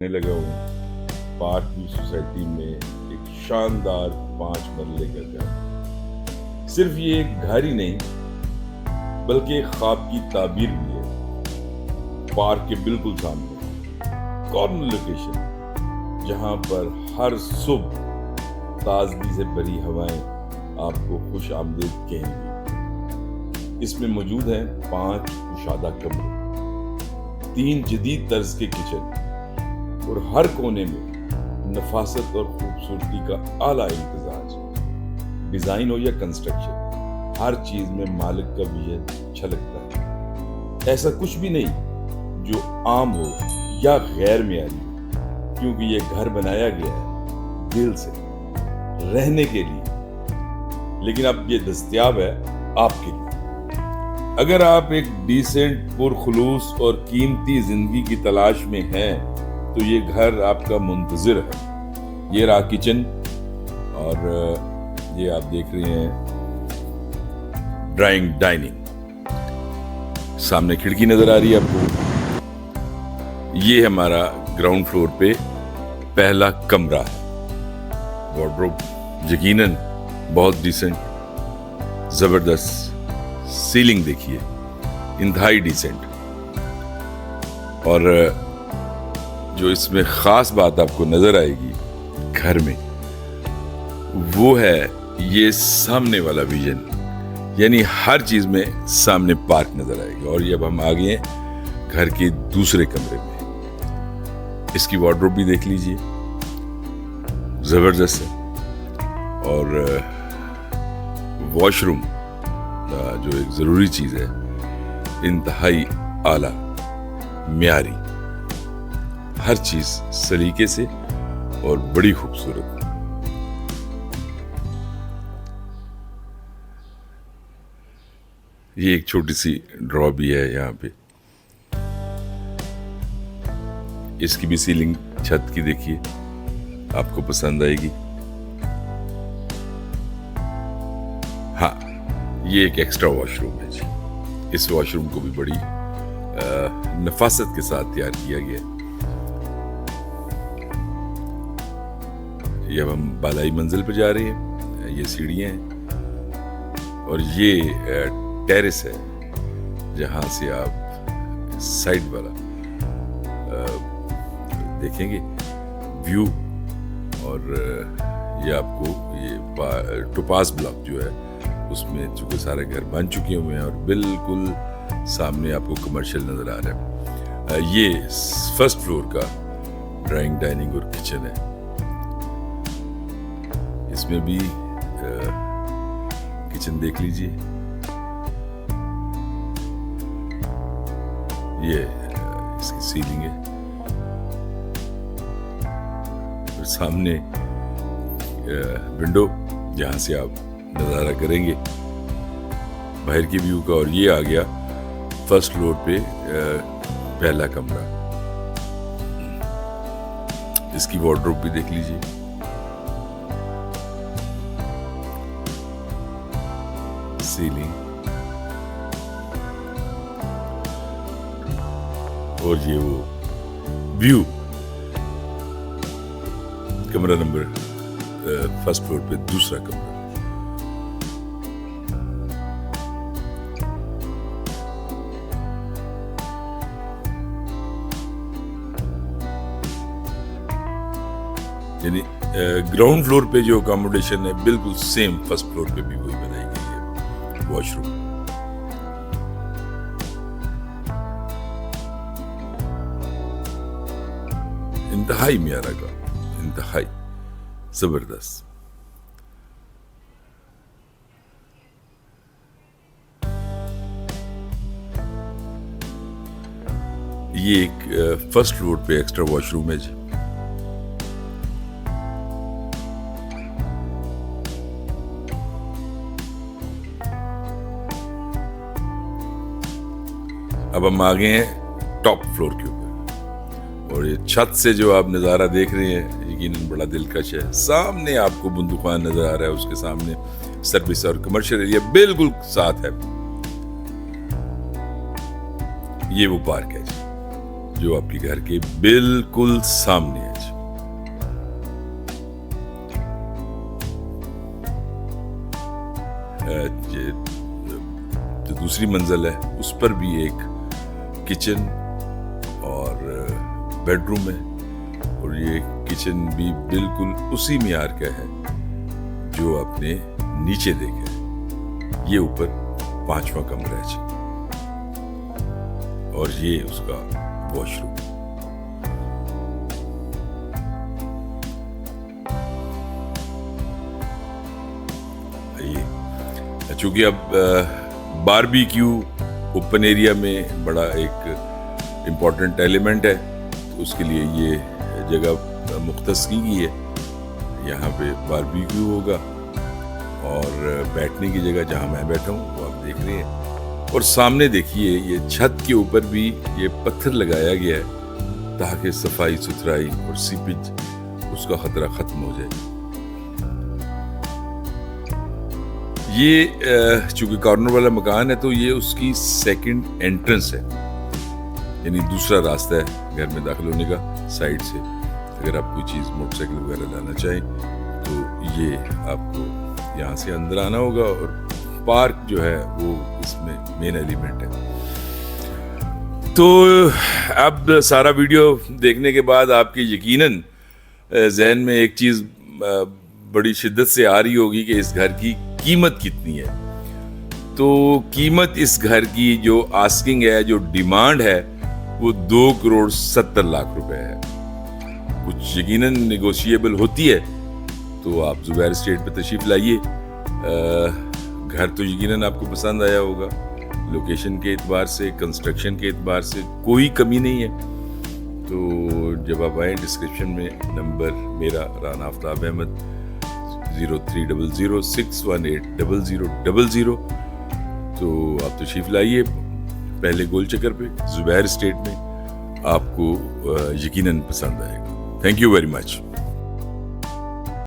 لگا ہوں park view society میں ایک شاندار 5 مرلے کا گھر. صرف یہ ایک گھر ہی نہیں بلکہ ایک خواب کی تعبیر بھی ہے. پارک کے بالکل سامنے کارنر لوکیشن جہاں پر ہر صبح تازگی سے بھری ہوائیں آپ کو خوش آمدید کہیں گی. اس میں موجود ہیں 5 کشادہ کمرے، 3 جدید طرز کے کچن اور ہر کونے میں نفاست اور خوبصورتی کا اعلیٰ امتزاج. ڈیزائن ہو یا کنسٹرکشن، ہر چیز میں مالک کا ویژن چھلکتا ہے. ایسا کچھ بھی نہیں جو عام ہو یا غیر معیاری ہو، کیونکہ یہ گھر بنایا گیا ہے دل سے، رہنے کے لیے. لیکن اب یہ دستیاب ہے آپ کے لیے. اگر آپ ایک ڈیسنٹ پرخلوص اور قیمتی زندگی کی تلاش میں ہیں تو یہ گھر آپ کا منتظر ہے. یہ رہا کچن اور یہ آپ دیکھ رہے ہیں ڈرائنگ ڈائننگ. سامنے کھڑکی نظر آ رہی ہے آپ کو. یہ ہمارا گراؤنڈ فلور پہ پہلا کمرہ ہے. وارڈروب یقیناً بہت ڈیسنٹ، زبردست. سیلنگ دیکھیے انتہائی ڈیسنٹ. اور جو اس میں خاص بات آپ کو نظر آئے گی گھر میں وہ ہے یہ سامنے والا ویژن، یعنی ہر چیز میں سامنے پارک نظر آئے گی. اور یہ اب ہم آ گئے ہیں گھر کے دوسرے کمرے میں. اس کی وارڈروب بھی دیکھ لیجئے، زبردست ہے. اور واش روم جو ایک ضروری چیز ہے، انتہائی اعلیٰ معیاری، ہر چیز سلیقے سے اور بڑی خوبصورت. یہ ایک چھوٹی سی ڈرا بھی ہے یہاں پہ. اس کی بھی سیلنگ چھت کی دیکھیے، آپ کو پسند آئے گی. ہاں، یہ ایک ایکسٹرا واش روم ہے جی. اس واش روم کو بھی بڑی نفاست کے ساتھ تیار کیا گیا ہے. یہ اب ہم بالائی منزل پہ جا رہے ہیں. یہ سیڑھیاں ہیں اور یہ ٹیرس ہے جہاں سے آپ سائڈ والا دیکھیں گے ویو. اور یہ آپ کو یہ ٹوپاز بلاک جو ہے اس میں چونکہ سارے گھر بن چکے ہوئے ہیں اور بالکل سامنے آپ کو کمرشل نظر آ رہا ہے. یہ فرسٹ فلور کا ڈرائنگ ڈائننگ اور کچن ہے. اس میں بھی کچن دیکھ لیجئے. یہ اس کی سیلنگ ہے اور سامنے ونڈو جہاں سے آپ نظارہ کریں گے باہر کی ویو کا. اور یہ آ گیا فرسٹ فلور پہ پہلا کمرہ. اس کی وارڈروب بھی دیکھ لیجئے. سیلنگ اور یہ وہ ویو. کمرہ نمبر فرسٹ فلور پہ دوسرا کمرہ. یعنی گراؤنڈ فلور پہ جو اکاموڈیشن ہے بالکل سیم فرسٹ فلور پہ بھی وہی بنائی گئی ہے. واش روم انتہائی معیار کا، انتہائی زبردست. یہ ایک فرسٹ فلور پہ ایکسٹرا واش روم ہے جی. اب ہم آ گئے ہیں ٹاپ فلور کے اوپر. اور یہ چھت سے جو آپ نظارہ دیکھ رہے ہیں یقیناً بڑا دلکش ہے. سامنے آپ کو بندوخان نظر آ رہا ہے، اس کے سامنے سروس اور کمرشل ایریا بالکل ساتھ ہے. یہ وہ پارک ہے جی. جو آپ کے گھر کے بالکل سامنے ہے. جو دوسری منزل ہے اس پر بھی ایک کچن اور بیڈ روم ہے, اور یہ کچن بھی بالکل اسی معیار کا ہے جو آپ نے نیچے دیکھا ہے. یہ اوپر 5واں کمرہ ہے اور یہ اس کا واش روم. چونکہ اب باربیکیو اوپن ایریا میں بڑا ایک امپورٹنٹ ایلیمنٹ ہے, تو اس کے لیے یہ جگہ مختص کی گئی ہے. یہاں پہ باربیکیو ہوگا, اور بیٹھنے کی جگہ جہاں میں بیٹھا ہوں وہ آپ دیکھ رہے ہیں. اور سامنے دیکھیے یہ چھت کے اوپر بھی یہ پتھر لگایا گیا ہے تاکہ صفائی ستھرائی اور سیپیج اس کا خطرہ ختم ہو جائے. یہ چونکہ کارنر والا مکان ہے تو یہ اس کی سیکنڈ انٹرنس ہے, یعنی دوسرا راستہ ہے گھر میں داخل ہونے کا سائڈ سے. اگر آپ کوئی چیز موٹر سائیکل وغیرہ لانا چاہیں تو یہ آپ کو یہاں سے اندر آنا ہوگا, اور پارک جو ہے وہ اس میں مین ایلیمنٹ ہے. تو اب سارا ویڈیو دیکھنے کے بعد آپ کے یقیناً ذہن میں ایک چیز بڑی شدت سے آ رہی ہوگی کہ اس گھر کی قیمت کتنی ہے. تو قیمت اس گھر کی جو آسکنگ ہے, جو ڈیمانڈ ہے, وہ 2,70,00,000 روپے ہے. کچھ یقیناً نیگوشیبل ہوتی ہے, تو آپ زبیر اسٹیٹ پہ تشریف لائیے. گھر تو یقیناً آپ کو پسند آیا ہوگا. لوکیشن کے اعتبار سے, کنسٹرکشن کے اعتبار سے کوئی کمی نہیں ہے. تو جب آپ آئیں, ڈسکرپشن میں نمبر میرا رانا آفتاب احمد 0300618000, تو آپ تشریف لائیے پہلے گول چکر پہ زبیر اسٹیٹ میں. آپ کو یقیناً پسند آئے گا. Thank you very much.